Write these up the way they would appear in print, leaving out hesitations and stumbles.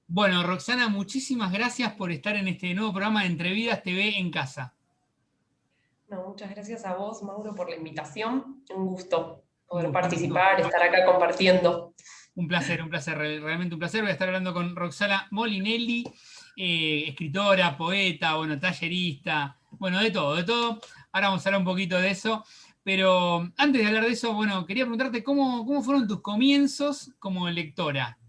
Bueno, Roxana, muchísimas gracias por estar en este nuevo programa de Entrevidas TV en casa. No, muchas gracias a vos, Mauro, por la invitación. Un gusto Un poder gusto, un gusto. participar, estar acá compartiendo. Un placer, realmente un placer. Voy a estar hablando con Roxana Molinelli, escritora, poeta, bueno, tallerista, bueno, de todo, de todo. Ahora vamos a hablar un poquito de eso. Pero antes de hablar de eso, bueno, quería preguntarte cómo fueron tus comienzos como lectora.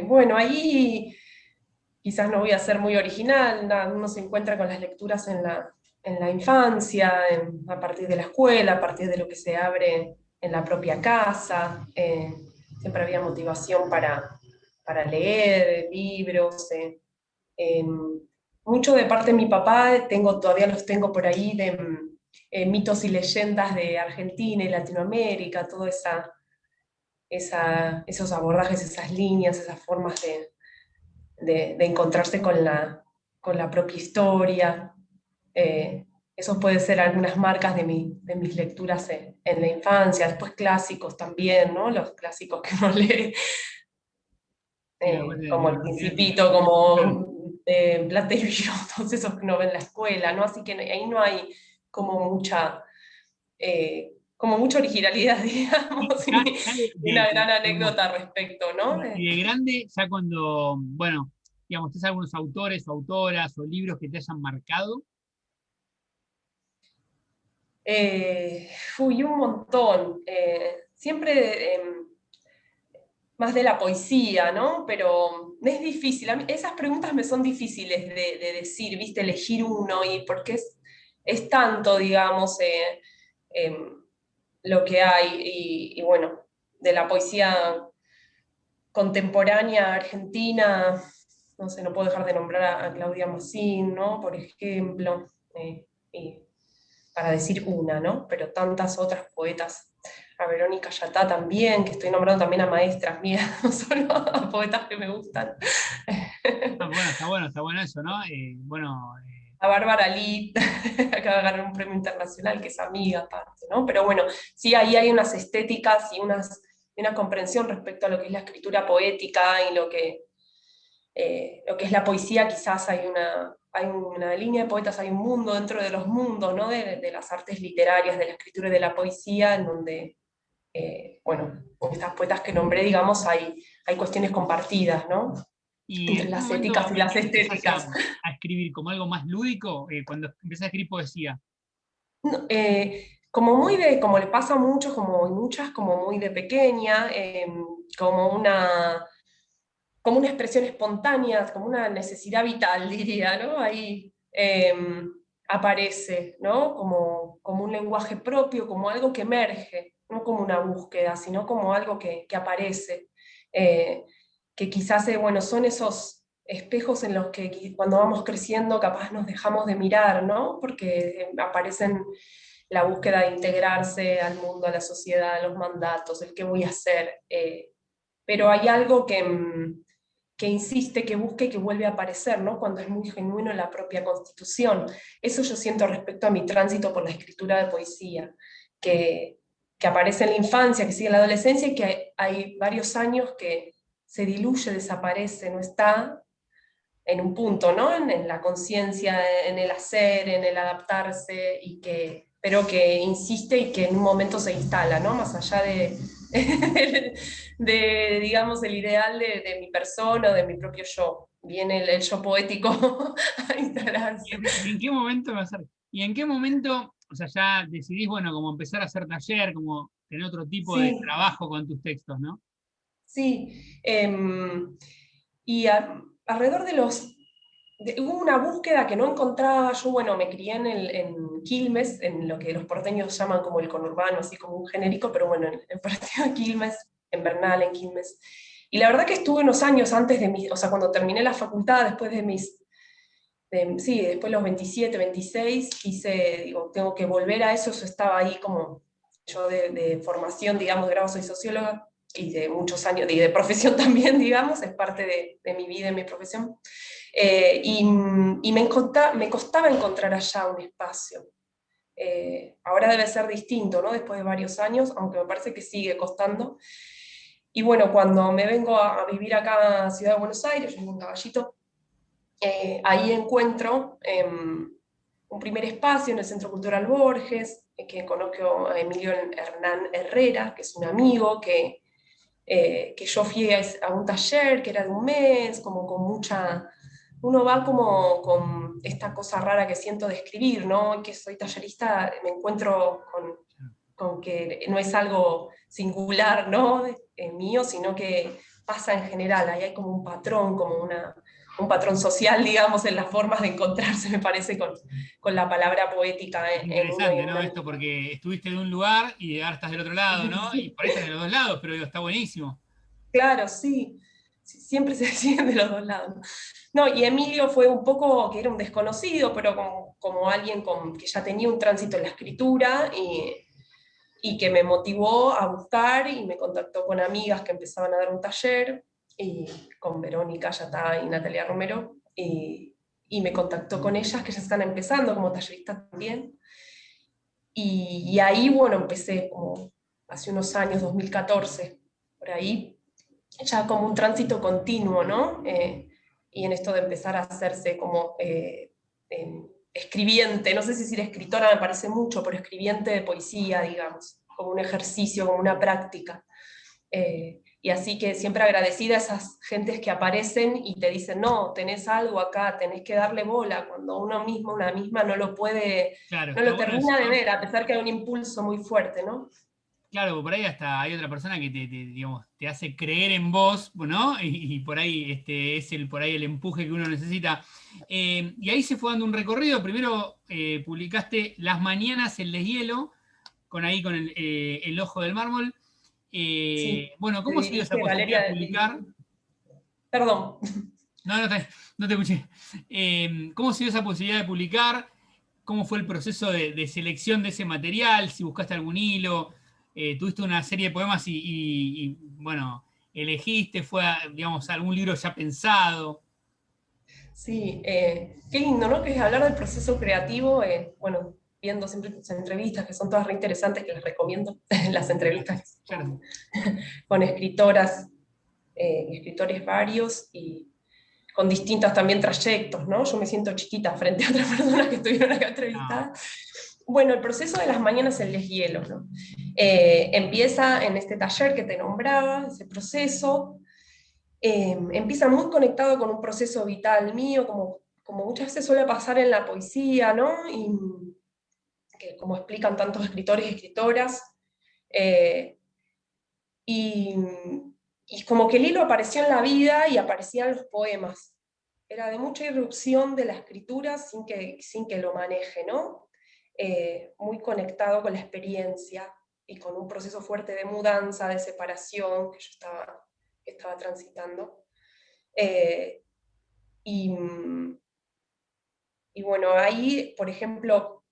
Bueno, ahí quizás no voy a ser muy original, uno se encuentra con las lecturas en la infancia, a partir de la escuela, a partir de lo que se abre en la propia casa. Siempre había motivación para leer libros. Eh, Mucho de parte de mi papá, todavía los tengo por ahí, de mitos y leyendas de Argentina y Latinoamérica, esos abordajes, esas líneas, esas formas de encontrarse con la propia historia. Esos pueden ser algunas marcas de mis lecturas en la infancia, después clásicos también, ¿no? Los clásicos que uno lee, Sí, después como El Principito, claro. como Platerillo, todos esos que uno ve en la escuela, ¿no? Así que ahí no hay como mucha originalidad, digamos, Ya, y ya una gran digamos, anécdota al respecto, ¿no? y de grande, ya cuando, bueno, digamos, ¿tienes algunos autores o autoras o libros que te hayan marcado? Un montón. Siempre más de la poesía, ¿no? Pero es difícil. Esas preguntas me son difíciles de decir, ¿viste? Elegir uno, y porque es tanto, digamos, lo que hay. Y bueno, de la poesía contemporánea argentina, no sé, no puedo dejar de nombrar a Claudia Massín, ¿no? Por ejemplo, y para decir una, ¿no? Pero tantas otras poetas, a Verónica Yatá también, que estoy nombrando también a maestras mías, no solo a poetas que me gustan. Ah, bueno, está bueno eso, ¿no? Bueno, A Bárbara Litt, acaba de ganar un premio internacional, que es amiga aparte, ¿no? Pero bueno, sí, ahí hay unas estéticas y una comprensión respecto a lo que es la escritura poética y lo que es la poesía. Quizás hay una línea de poetas, hay un mundo dentro de los mundos, ¿no? De las artes literarias, de la escritura y de la poesía, en donde, bueno, con estas poetas que nombré, digamos, hay cuestiones compartidas, ¿no? ¿y Entre en qué las éticas momento y las empezás estéticas. a escribir como algo más lúdico? Cuando empezás a escribir poesía. No, como le pasa a muchos, como y muchas, como muy de pequeña, como como una expresión espontánea, como una necesidad vital, diría, ¿no? Ahí aparece, ¿no? Como un lenguaje propio, como algo que emerge, no como una búsqueda, sino como algo que aparece, eh, que quizás, bueno, son esos espejos en los que cuando vamos creciendo capaz nos dejamos de mirar, ¿no? Porque aparecen la búsqueda de integrarse al mundo, a la sociedad, a los mandatos, el qué voy a hacer. Pero hay algo que insiste, que busca y que vuelve a aparecer, ¿no? Cuando es muy genuino en la propia constitución. Eso yo siento respecto a mi tránsito por la escritura de poesía, que, que aparece en la infancia, que sigue en la adolescencia, y que hay varios años que se diluye, desaparece, no está en un punto, ¿no? En la conciencia, en el hacer, en el adaptarse, pero que insiste y que en un momento se instala, ¿no? Más allá digamos, el ideal de mi persona o de mi propio yo. Viene el yo poético a instalarse. ¿Y en qué momento y en qué momento, o sea, ya decidís, bueno, como empezar a hacer taller, como tener otro tipo de Sí, trabajo con tus textos, ¿no? sí. Y alrededor hubo una búsqueda que no encontraba. Yo, bueno, me crié en Quilmes, en lo que los porteños llaman como el conurbano, así como un genérico, pero bueno, en partido de Quilmes, en Bernal, en Quilmes. Y la verdad que estuve unos años antes o sea, cuando terminé la facultad, después de sí, después de los 27, 26, digo, tengo que volver a eso. Yo estaba ahí como, yo de formación, digamos, de grado soy socióloga, y de muchos años, y de profesión también, digamos, es parte de mi vida y mi profesión. Y me costaba encontrar allá un espacio. Ahora debe ser distinto, ¿no? Después de varios años, aunque me parece que sigue costando. Y bueno, cuando me vengo a vivir acá a Ciudad de Buenos Aires, yo vivo en Caballito, ahí encuentro un primer espacio en el Centro Cultural Borges, que conozco a Emilio Hernán Herrera, que es un amigo que yo fui a un taller que era de un mes, como con mucha... Uno va como con esta cosa rara que siento de escribir, ¿no? Que soy tallerista, me encuentro con que no es algo singular, ¿no? Mío, sino que pasa en general, ahí hay como un patrón, como un patrón social, digamos, en las formas de encontrarse, me parece, con la palabra poética en uno y Interesante, en ¿no? una Esto misma. porque estuviste de un lugar y ahora estás del otro lado, ¿no? Y Sí. por ahí estás de los dos lados, pero digo, está buenísimo. Claro, sí. Sí, siempre se deciden de los dos lados. No, y Emilio fue un poco, que era un desconocido, pero como alguien que ya tenía un tránsito en la escritura y que me motivó a buscar y me contactó con amigas que empezaban a dar un taller, y con Verónica Yatá y Natalia Romero, y me contactó con ellas que ya están empezando como talleristas también. Y ahí, bueno, empecé como hace unos años, 2014, por ahí, ya como un tránsito continuo, ¿no? Y en esto de empezar a hacerse como escribiente, no sé si decir escritora me parece mucho, pero escribiente de poesía, digamos, como un ejercicio, como una práctica. Y así que siempre agradecida a esas gentes que aparecen y te dicen, no, tenés algo acá, tenés que darle bola, cuando uno mismo, una misma no lo puede, Claro, no está lo bueno termina de eso. ver, a pesar que hay un impulso muy fuerte, ¿no? Claro, por ahí hasta hay otra persona que digamos, te hace creer en vos, ¿no? Y por ahí es por ahí el empuje que uno necesita. Y ahí se fue dando un recorrido. Primero publicaste Las Mañanas, el deshielo, con el ojo del mármol. Sí, Bueno, se ¿cómo se dio esa dirige posibilidad de Valeria, publicar? perdón. No, no te escuché. ¿Cómo se dio esa posibilidad de publicar? ¿Cómo fue el proceso de selección de ese material? Si buscaste algún hilo, tuviste una serie de poemas bueno, elegiste, digamos, algún libro ya pensado. Sí, qué lindo, ¿no? Que es hablar del proceso creativo, bueno, viendo siempre tus entrevistas, que son todas re interesantes, que les recomiendo, las Gracias. entrevistas Ya lo sé. con escritoras y escritores varios y con distintos también trayectos, ¿no? Yo me siento chiquita frente a otras personas que estuvieron acá No, entrevistadas. Bueno, el proceso de las mañanas en deshielo, ¿no? Empieza en este taller que te nombraba, ese proceso, empieza muy conectado con un proceso vital mío, como muchas veces suele pasar en la poesía, ¿no? Y que como explican tantos escritores y escritoras, eh, y, y como que el hilo apareció en la vida y aparecían los poemas. Era de mucha irrupción de la escritura sin que lo maneje, ¿no? Muy conectado con la experiencia y con un proceso fuerte de mudanza, de separación que yo estaba transitando. Eh, y, y bueno, ahí, por ejemplo,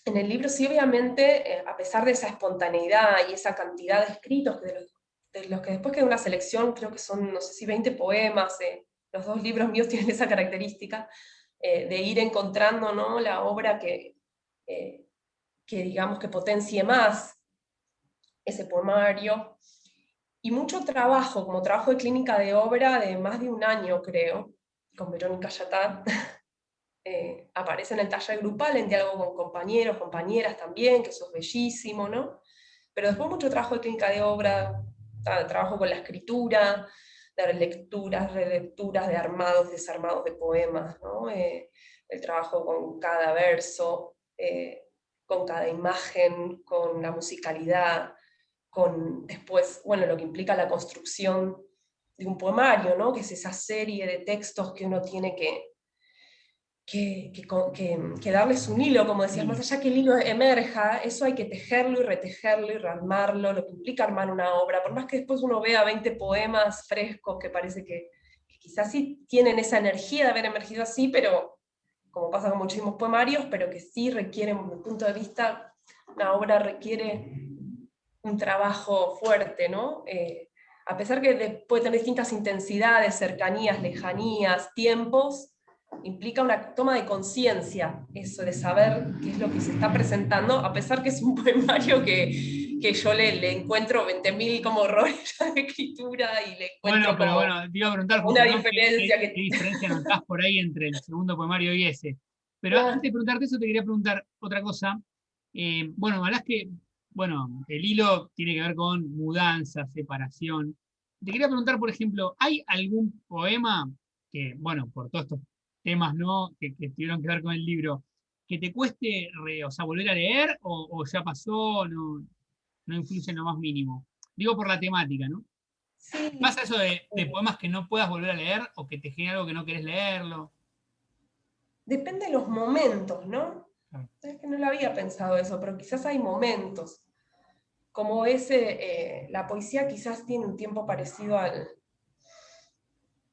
en el libro sí, obviamente, a pesar de esa espontaneidad y esa cantidad de escritos, de los que después queda una selección, creo que son, no sé si 20 poemas, los dos libros míos tienen esa característica, de ir encontrando, ¿no? La obra eh, que digamos que potencie más ese poemario. Y mucho trabajo, como trabajo de clínica de obra de más de un año, creo, con Verónica Yatá, aparece en el taller grupal, en diálogo con compañeros, compañeras también, que eso es bellísimo, ¿no? Pero después mucho trabajo de clínica de obra, trabajo con la escritura, de lecturas, relecturas, de armados, desarmados de poemas, ¿no? El trabajo con cada verso, con cada imagen, con la musicalidad, con después, bueno, lo que implica la construcción de un poemario, ¿no? Que es esa serie de textos que uno tiene que darles un hilo, como decías, más hilo. allá que el hilo emerja, eso hay que tejerlo y retejerlo y rearmarlo, lo que implica armar una obra, por más que después uno vea 20 poemas frescos que parece que quizás sí tienen esa energía de haber emergido así, pero como pasa con muchísimos poemarios, pero que sí requieren, desde mi punto de vista, una obra requiere un trabajo fuerte, ¿no? A pesar que puede tener distintas intensidades, cercanías, lejanías, tiempos, implica una toma de conciencia, eso de saber qué es lo que se está presentando, a pesar que es un poemario que yo le encuentro 20.000 como errores de escritura y le Bueno, encuentro pero como bueno, te iba a preguntar una justo, ¿no? diferencia ¿Qué que... diferencia notás por ahí entre el segundo poemario y ese? Pero antes Claro. de preguntarte eso, te quería preguntar otra cosa. Bueno, hablás que, bueno, el hilo tiene que ver con mudanza, separación. Te quería preguntar, por ejemplo, ¿hay algún poema que, bueno, por todos estos temas, ¿no? Que tuvieron que ver con el libro, que te cueste, o sea, volver a leer o ya pasó, no influye en lo más mínimo? Digo por la temática, ¿no? Sí, ¿Pasa eso de poemas que no puedas volver a leer o que te genera algo que no querés leerlo? depende de los momentos, ¿no? Claro. Es que no lo había pensado eso, pero quizás hay momentos. Como la poesía quizás tiene un tiempo parecido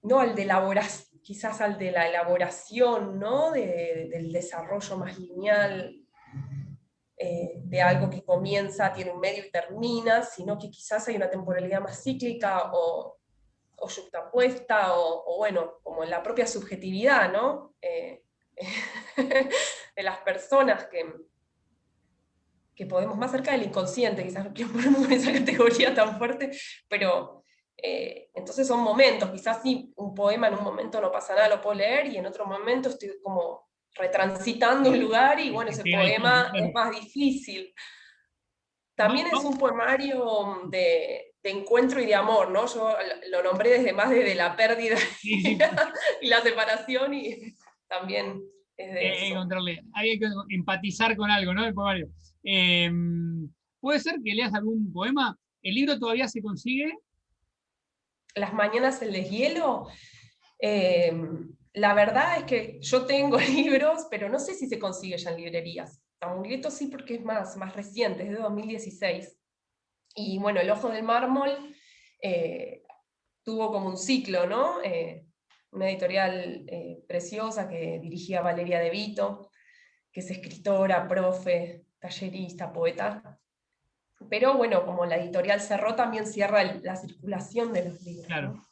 no al de elaboración, quizás al de la elaboración, ¿no? Del desarrollo más lineal, de algo que comienza, tiene un medio y termina, sino que quizás hay una temporalidad más cíclica o yuxtapuesta, o bueno, como en la propia subjetividad, ¿no? De las personas que podemos, más cerca del inconsciente, quizás no quiero ponerme en esa categoría tan fuerte, pero entonces son momentos, quizás sí, un poema en un momento no pasa nada, lo puedo leer, y en otro momento estoy como retransitando un lugar, y bueno, Te ese pega el tono, poema es claro. más difícil. También es un poemario de encuentro y de amor, ¿no? Yo lo nombré desde la pérdida Sí, sí, y la separación, y también es de eso. encontrarle. Hay que empatizar con algo, ¿no? El poemario. Eh, ¿Puede ser que leas algún poema? ¿El libro todavía se consigue? Las mañanas el deshielo. Eh, la verdad es que yo tengo libros, pero no sé si se consigue ya en librerías. Amuleto sí, porque es más reciente, es de 2016. Y bueno, El Ojo del Mármol eh, tuvo como un ciclo, ¿no? Una editorial preciosa que dirigía Valeria De Vito, que es escritora, profe, tallerista, poeta. Pero bueno, como la editorial cerró, también cierra la circulación de los libros, Claro. ¿no?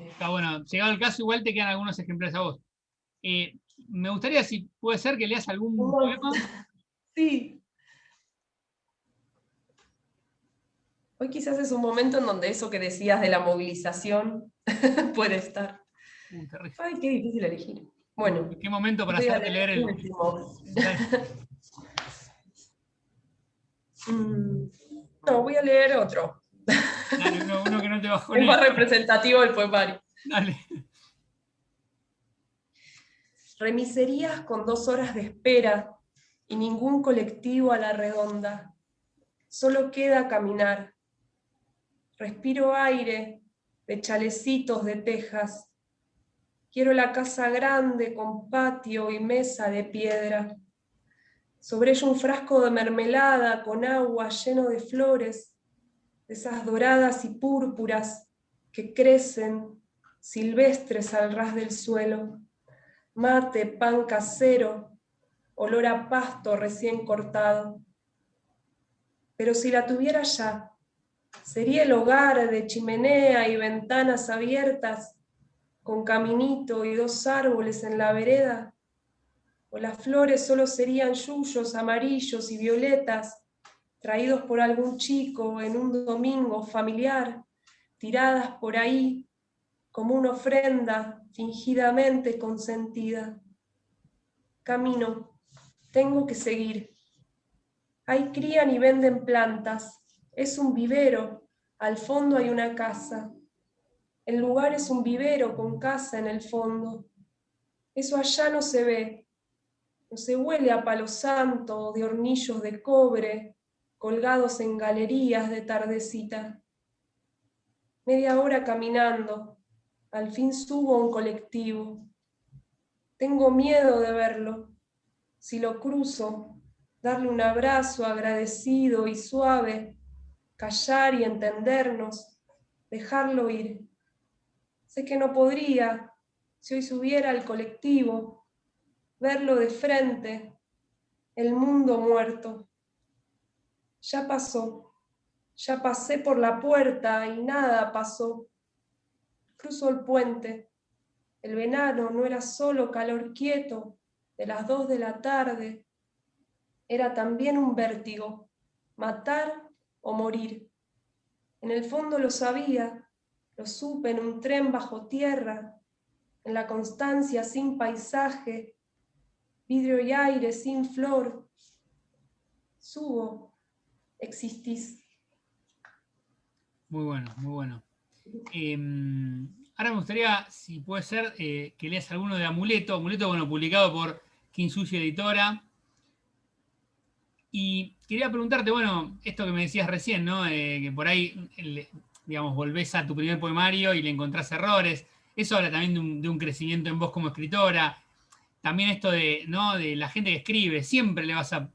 Eh, Está bueno. Llegado el caso, igual te quedan algunos ejemplares a vos. Me gustaría, si puede ser, que leas algún poema. sí, hoy quizás es un momento en donde eso que decías de la movilización puede estar. Terrible. Ay, qué difícil elegir. Bueno, ¿Qué momento para voy a hacerte leer leer el el... último. Dale. Mm, no, voy a leer otro. Dale, uno que no te Es bajone. más representativo del poemario. Dale. Remiserías con 2 horas de espera y ningún colectivo a la redonda. Solo queda caminar. Respiro aire de chalecitos de tejas. Quiero la casa grande con patio y mesa de piedra. Sobre ella un frasco de mermelada con agua lleno de flores, de esas doradas y púrpuras que crecen silvestres al ras del suelo. Mate, pan casero, olor a pasto recién cortado. Pero si la tuviera ya, sería el hogar de chimenea y ventanas abiertas, con caminito y 2 árboles en la vereda, o las flores solo serían yuyos amarillos y violetas, traídos por algún chico en un domingo familiar, tiradas por ahí como una ofrenda fingidamente consentida. Camino, tengo que seguir. Ahí crían y venden plantas, es un vivero, al fondo hay una casa. El lugar es un vivero con casa en el fondo. Eso allá no se ve, no se huele a palo santo de hornillos de cobre colgados en galerías de tardecita. Media hora caminando, al fin subo a un colectivo. Tengo miedo de verlo. Si lo cruzo, darle un abrazo agradecido y suave, callar y entendernos, dejarlo ir. Sé que no podría, si hoy subiera al colectivo, verlo de frente, el mundo muerto. Ya pasó, ya pasé por la puerta y nada pasó. Cruzo el puente, El verano no era solo calor quieto de las 2 de la tarde, era también un vértigo, matar o morir. En el fondo lo sabía, lo supe en un tren bajo tierra, en la constancia sin paisaje, vidrio y aire sin flor. Subo, existís. Muy bueno, muy bueno. Ahora me gustaría, si puede ser, que leas alguno de Amuleto. Amuleto, bueno, publicado por Kinsushi Editora. Y quería preguntarte, bueno, esto que me decías recién, ¿no? Que por ahí, digamos, volvés a tu primer poemario y le encontrás errores. Eso habla también de un crecimiento en vos como escritora. También esto de, ¿no? De la gente que escribe, siempre le vas a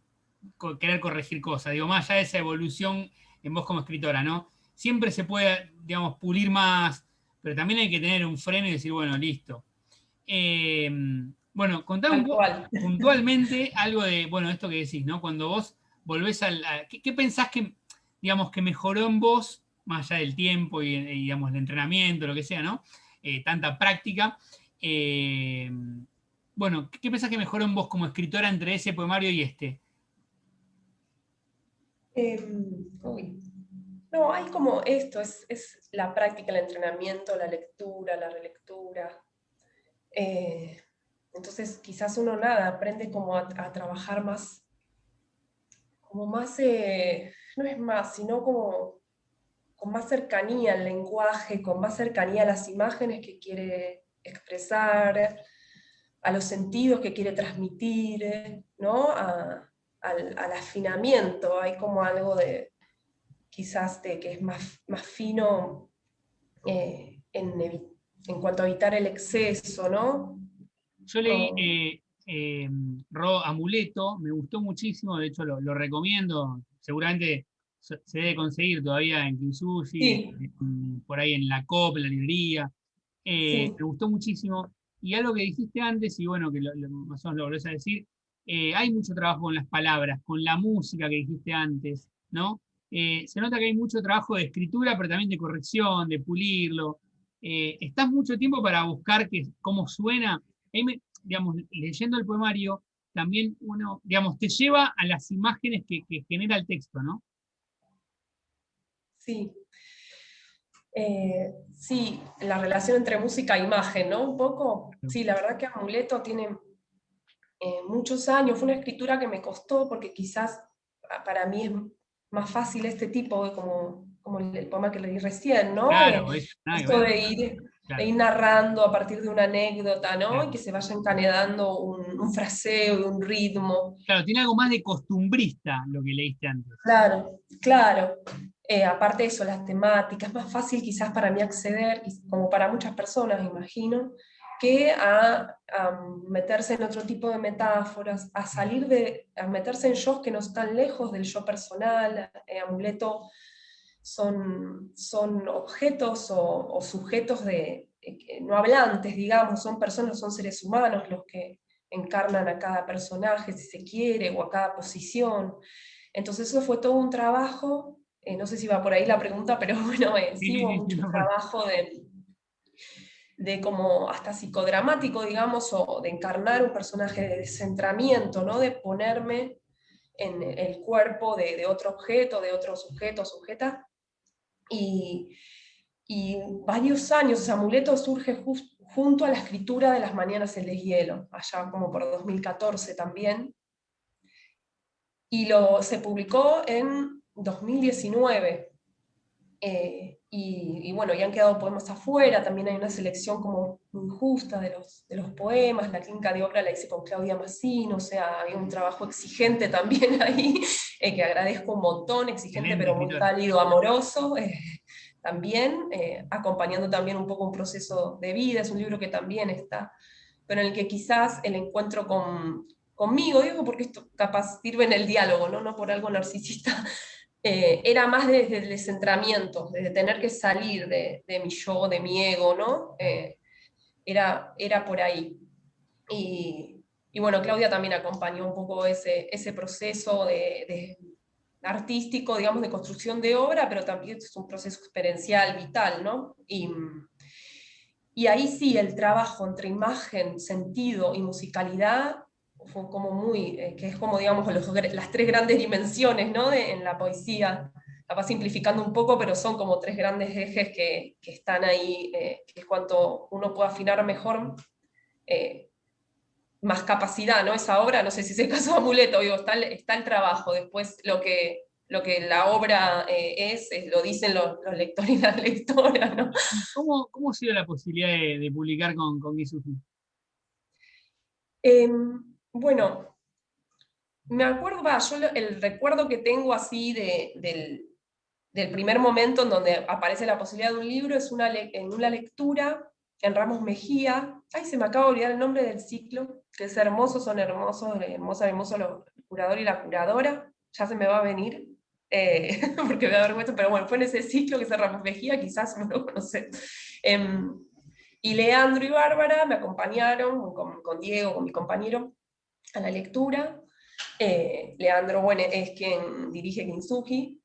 querer corregir cosas. Digo, más allá de esa evolución en vos como escritora, ¿no? Siempre se puede, digamos, pulir más, pero también hay que tener un freno y decir, bueno, listo. Eh, bueno, contame un Tal poco cual. puntualmente algo de, bueno, esto que decís, ¿no? Cuando vos volvés ¿qué pensás que, digamos, que mejoró en vos, más allá del tiempo y, digamos, el entrenamiento, lo que sea, ¿no? Tanta práctica. Eh, bueno, ¿qué pensás que mejoró en vos como escritora entre ese poemario y este? Uy. No, hay como esto, es la práctica, el entrenamiento, la lectura, la relectura. Eh, entonces quizás uno nada, aprende como a trabajar más, como más, no es más, sino como con más cercanía al lenguaje, con más cercanía a las imágenes que quiere expresar, a los sentidos que quiere transmitir, ¿no? Al afinamiento. Hay como algo de, quizás, de que es más fino en cuanto a evitar el exceso, ¿no? Yo leí Como, Amuleto, me gustó muchísimo, de hecho lo recomiendo, seguramente se debe conseguir todavía en Kinsushi, sí, por ahí en la COP, en la librería. sí, Me gustó muchísimo. Y algo que dijiste antes, y bueno, que más o menos lo volvés a decir, hay mucho trabajo con las palabras, con la música que dijiste antes, ¿no? Se nota que hay mucho trabajo de escritura, pero también de corrección, de pulirlo. Estás mucho tiempo para buscar cómo suena. Ahí digamos, leyendo el poemario, también uno, digamos, te lleva a las imágenes que genera el texto, ¿no? sí. Sí, la relación entre música e imagen, ¿no? Un poco. Sí, la verdad que Amuleto tiene muchos años. Fue una escritura que me costó porque quizás para mí es más fácil este tipo, como el poema que leí recién, ¿no? Claro, es nada que Esto ver. de Claro, ir narrando a partir de una anécdota, ¿no? Y claro. que se vaya encadenando un fraseo y un ritmo. Claro, tiene algo más de costumbrista lo que leíste antes. Claro, claro. Aparte de eso, las temáticas, es más fácil quizás para mí acceder, y como para muchas personas, imagino, que a meterse en otro tipo de metáforas, a meterse en shows que no están lejos del yo personal. Amuleto son objetos o sujetos no hablantes, digamos, son personas, son seres humanos los que encarnan a cada personaje, si se quiere, o a cada posición. Entonces eso fue todo un trabajo, no sé si va por ahí la pregunta, pero bueno, Sí, sí sí, hubo sí, sí, mucho no, trabajo de como hasta psicodramático, digamos, o de encarnar un personaje de descentramiento, ¿no? De ponerme en el cuerpo de otro objeto, de otro sujeto o sujeta. Y, y varios años, o sea, Amuleto surge junto a la escritura de Las Mañanas en Deshielo, allá como por 2014 también, y se publicó en 2019. Y bueno, y han quedado poemas afuera, también hay una selección como muy justa de los poemas, la clínica de obra la hice con Claudia Massino, o sea, hay un trabajo exigente también ahí, que agradezco un montón, exigente excelente pero muy escritora. cálido, amoroso, también, acompañando también un poco un proceso de vida, es un libro que también está, pero en el que quizás el encuentro conmigo, digo porque esto capaz sirve en el diálogo, ¿no? No por algo narcisista, era más desde el descentramiento, desde tener que salir de mi yo, de mi ego, ¿no? Era por ahí. Y bueno, Claudia también acompañó un poco ese proceso artístico, digamos, de construcción de obra, pero también es un proceso experiencial, vital, ¿no? Y ahí sí, el trabajo entre imagen, sentido y musicalidad fue como muy, que es como, digamos, las tres grandes dimensiones, ¿no? En la poesía. Capaz simplificando un poco, pero son como tres grandes ejes que están ahí, que es cuanto uno puede afinar mejor, eh, más capacidad, ¿no? Esa obra, no sé si es el caso de Amuleto, digo, está el trabajo, después lo que la obra lo dicen los lectores y las lectoras, ¿no? ¿Y cómo ha sido la posibilidad de publicar con Gisuji? Bueno, me acuerdo, el recuerdo que tengo así del primer momento en donde aparece la posibilidad de un libro es en una lectura en Ramos Mejía. Ay, se me acaba de olvidar el nombre del ciclo, que es Hermosos son hermosos, hermoso el curador y la curadora. Ya se me va a venir, porque me da vergüenza, pero bueno, fue en ese ciclo que es Ramos Mejía, quizás no lo conoces. Y Leandro y Bárbara me acompañaron con Diego, con mi compañero, a la lectura. Leandro, bueno, es quien dirige Kintsugi.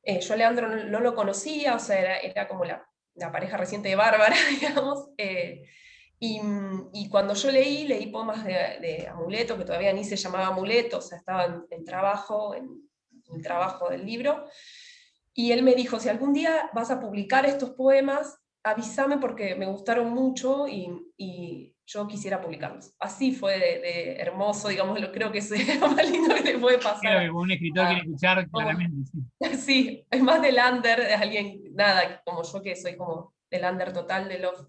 Yo a Leandro no lo conocía, o sea, era como la pareja reciente de Bárbara, digamos. Y cuando yo leí poemas de Amuleto, que todavía ni se llamaba Amuleto, o sea, estaba en trabajo, en el trabajo del libro. Y él me dijo, si algún día vas a publicar estos poemas, avísame porque me gustaron mucho y yo quisiera publicarlos. Así fue de hermoso, digamos, creo que es lo más lindo que le puede pasar Creo que como un escritor quiere escuchar a, claramente, sí. sí, es más del under, es alguien, nada, como yo que soy como del under total de Love.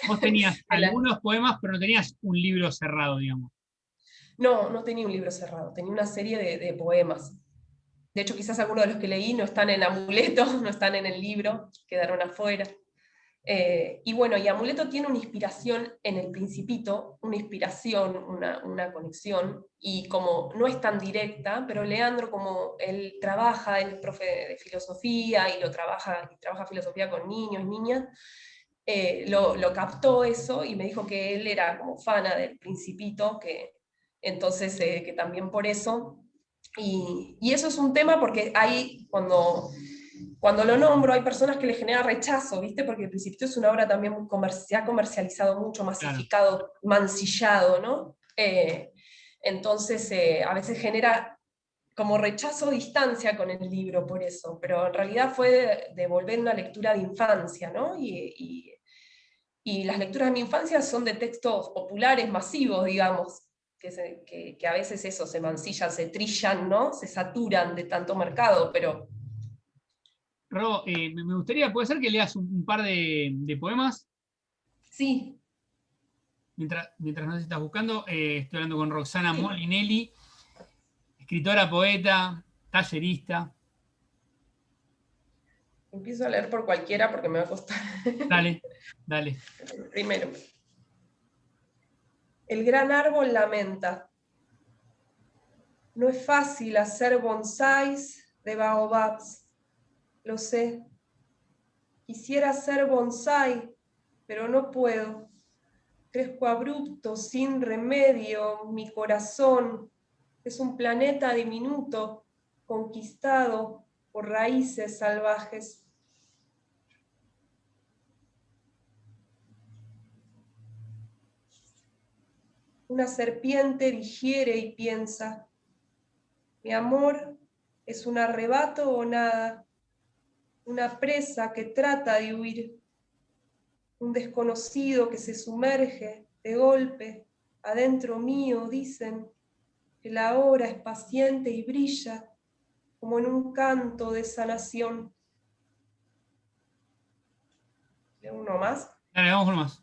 Vos tenías De la- algunos poemas, pero no tenías un libro cerrado, digamos. No, no tenía un libro cerrado, tenía una serie de poemas. De hecho, quizás algunos de los que leí no están en Amuleto, no están en el libro, quedaron afuera. Y bueno, y Amuleto tiene una inspiración en el Principito, una inspiración, una conexión, y como no es tan directa, pero Leandro, como él trabaja, él es profe de filosofía y trabaja filosofía con niños y niñas, lo captó eso y me dijo que él era como fana del Principito, entonces que también por eso. Y eso es un tema porque hay, cuando lo nombro, hay personas que le genera rechazo, ¿viste? Porque El Principito es una obra también muy se ha comercializado mucho, Claro. masificado, mancillado, ¿no? Entonces, a veces genera como rechazo o distancia con el libro por eso, pero en realidad fue de volver una lectura de infancia, ¿no? Y las lecturas de mi infancia son de textos populares, masivos, digamos, que a veces eso, se mancillan, se trillan, ¿no? Se saturan de tanto mercado, pero Ro, me gustaría, puede ser que leas un par de poemas sí, mientras nos estás buscando. Estoy hablando con Roxana sí. Molinelli, escritora, poeta, tallerista. Empiezo a leer por cualquiera porque me va a costar. Dale, dale. Primero. El gran árbol lamenta. No es fácil hacer bonsáis de baobabs, lo sé. Quisiera hacer bonsái, pero no puedo. Crezco abrupto, sin remedio, mi corazón es un planeta diminuto, conquistado por raíces salvajes. Una serpiente digiere y piensa, mi amor es un arrebato o nada, una presa que trata de huir, un desconocido que se sumerge de golpe adentro mío, dicen que la hora es paciente y brilla como en un canto de sanación. ¿De uno más? Dale, vamos con más.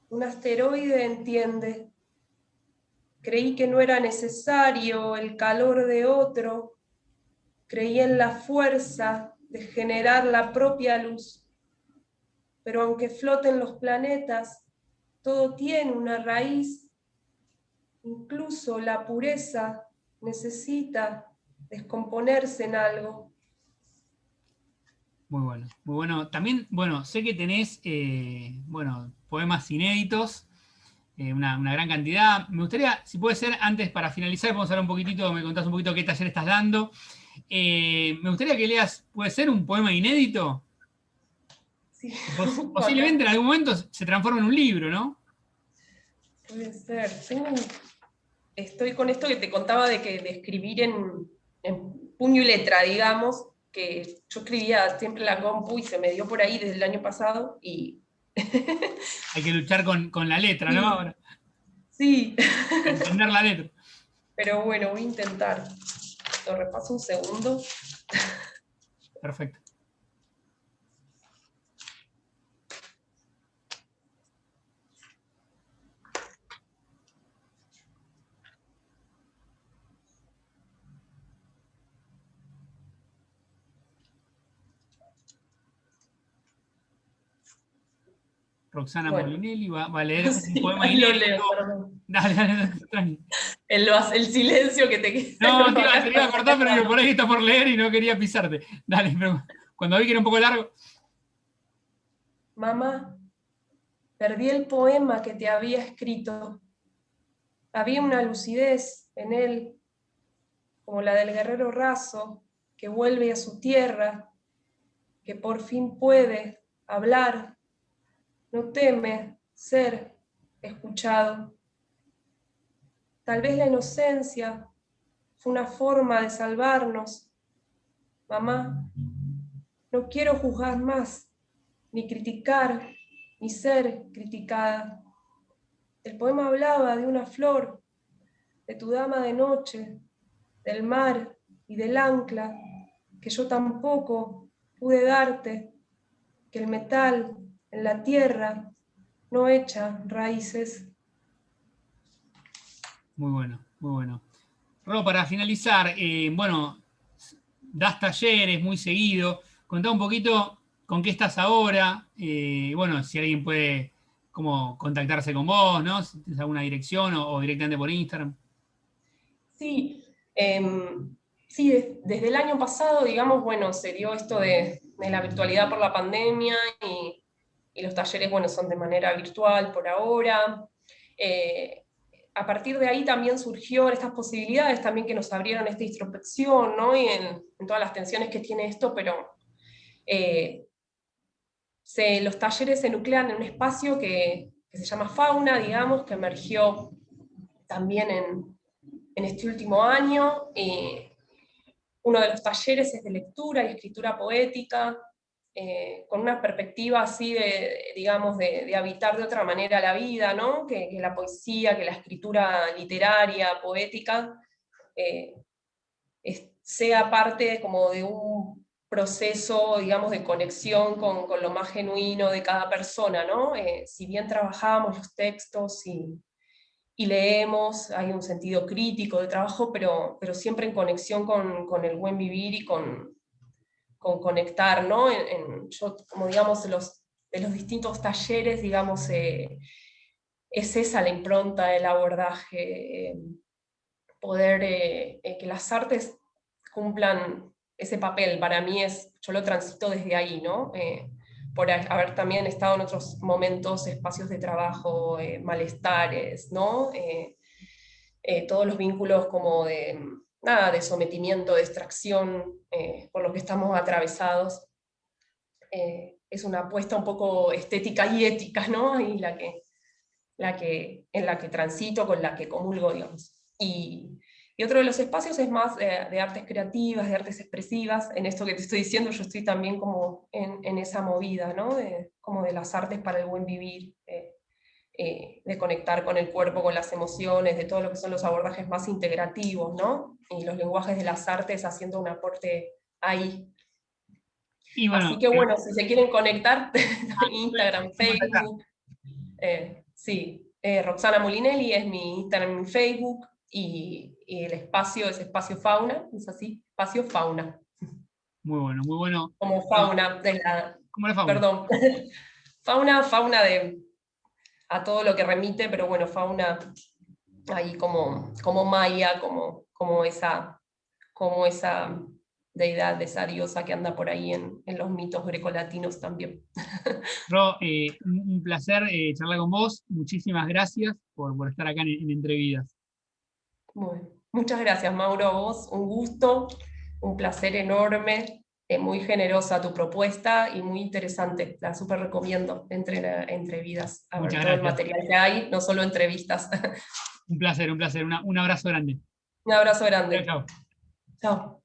Un asteroide entiende. Creí que no era necesario el calor de otro. Creí en la fuerza de generar la propia luz. Pero aunque floten los planetas, todo tiene una raíz. Incluso la pureza necesita descomponerse en algo. Muy bueno, muy bueno. También, bueno, sé que tenés, bueno, poemas inéditos, una gran cantidad. Me gustaría, si puede ser, antes para finalizar, vamos a hablar un poquitito, me contás un poquito qué taller estás dando. Me gustaría que leas, ¿puede ser un poema inédito? Sí. Posiblemente en algún momento se transforma en un libro, ¿no? Puede ser. Estoy con esto que te contaba de escribir en puño y letra, digamos, que yo escribía siempre en la compu y se me dio por ahí desde el año pasado y... Hay que luchar con la letra, ¿no? Sí, Ahora, sí, entender la letra. pero bueno, voy a intentar. Lo repaso un segundo. Perfecto. Roxana Bueno, Molinelli va a leer un sí, poema ahí lo leo, inédito. perdón. Dale, dale, tranqui. El silencio que te No, queda acá te iba a cortar, pero digo, esperando. por ahí está por leer y no quería pisarte. Dale, pero cuando vi que era un poco largo. Mamá, perdí el poema que te había escrito. Había una lucidez en él, como la del guerrero raso, que vuelve a su tierra, que por fin puede hablar, no teme ser escuchado. Tal vez la inocencia fue una forma de salvarnos. Mamá, no quiero juzgar más, ni criticar, ni ser criticada. El poema hablaba de una flor, de tu dama de noche, del mar y del ancla, que yo tampoco pude darte, que el metal en la tierra no echa raíces. Muy bueno, muy bueno. Ro, para finalizar, bueno, das talleres muy seguido. Contá un poquito con qué estás ahora. Bueno, si alguien puede como contactarse con vos, ¿no? Si tienes alguna dirección o directamente por Instagram. Sí, sí, desde el año pasado, digamos, bueno, se dio esto de la virtualidad por la pandemia y los talleres, bueno, son de manera virtual por ahora. Eh, a partir de ahí también surgieron estas posibilidades también que nos abrieron esta introspección, ¿no? Y en todas las tensiones que tiene esto, pero eh, los talleres se nuclean en un espacio que se llama Fauna, digamos, que emergió también en este último año. Uno de los talleres es de lectura y escritura poética, con una perspectiva así digamos, de habitar de otra manera la vida, ¿no? Que la poesía, que la escritura literaria, poética, eh, sea parte como de un proceso, digamos, de conexión con lo más genuino de cada persona, ¿no? Si bien trabajamos los textos y leemos, hay un sentido crítico de trabajo, pero siempre en conexión con el buen vivir y con conectar, ¿no? Yo, como digamos, de los distintos talleres, digamos, es esa la impronta del abordaje, poder que las artes cumplan ese papel. Para mí yo lo transito desde ahí, ¿no? Por haber también estado en otros momentos, espacios de trabajo, malestares, ¿no? Todos los vínculos como de, nada, de sometimiento, de extracción, por lo que estamos atravesados. Es una apuesta un poco estética y ética, ¿no? Y en la que transito, con la que comulgo, digamos. Y otro de los espacios es más de artes creativas, de artes expresivas. En esto que te estoy diciendo, yo estoy también como en esa movida, ¿no? Como de las artes para el buen vivir, de conectar con el cuerpo, con las emociones, de todo lo que son los abordajes más integrativos, ¿no? Y los lenguajes de las artes haciendo un aporte ahí. Y Así bueno, que bueno, si se quieren conectar, Instagram, pueden contactar. Facebook, sí, Roxana Molinelli es mi Instagram y Facebook, y el espacio es Espacio Fauna, es así, Espacio Fauna, Muy bueno, muy bueno. como Bueno, fauna de la, como la fauna. perdón, fauna de a todo lo que remite, pero bueno, fauna ahí como Maya, como esa deidad, esa diosa que anda por ahí en los mitos grecolatinos también. Ro, un placer charlar con vos. Muchísimas gracias por estar acá en Entrevidas. Bueno, muchas gracias, Mauro, a vos, un gusto. un placer enorme, muy generosa tu propuesta y muy interesante. La súper recomiendo. Entre Vidas, a ver Muchas todo el gracias. material que hay, no solo entrevistas. Un placer, un placer. Un abrazo grande. Un abrazo Chao, grande. chao. Chao.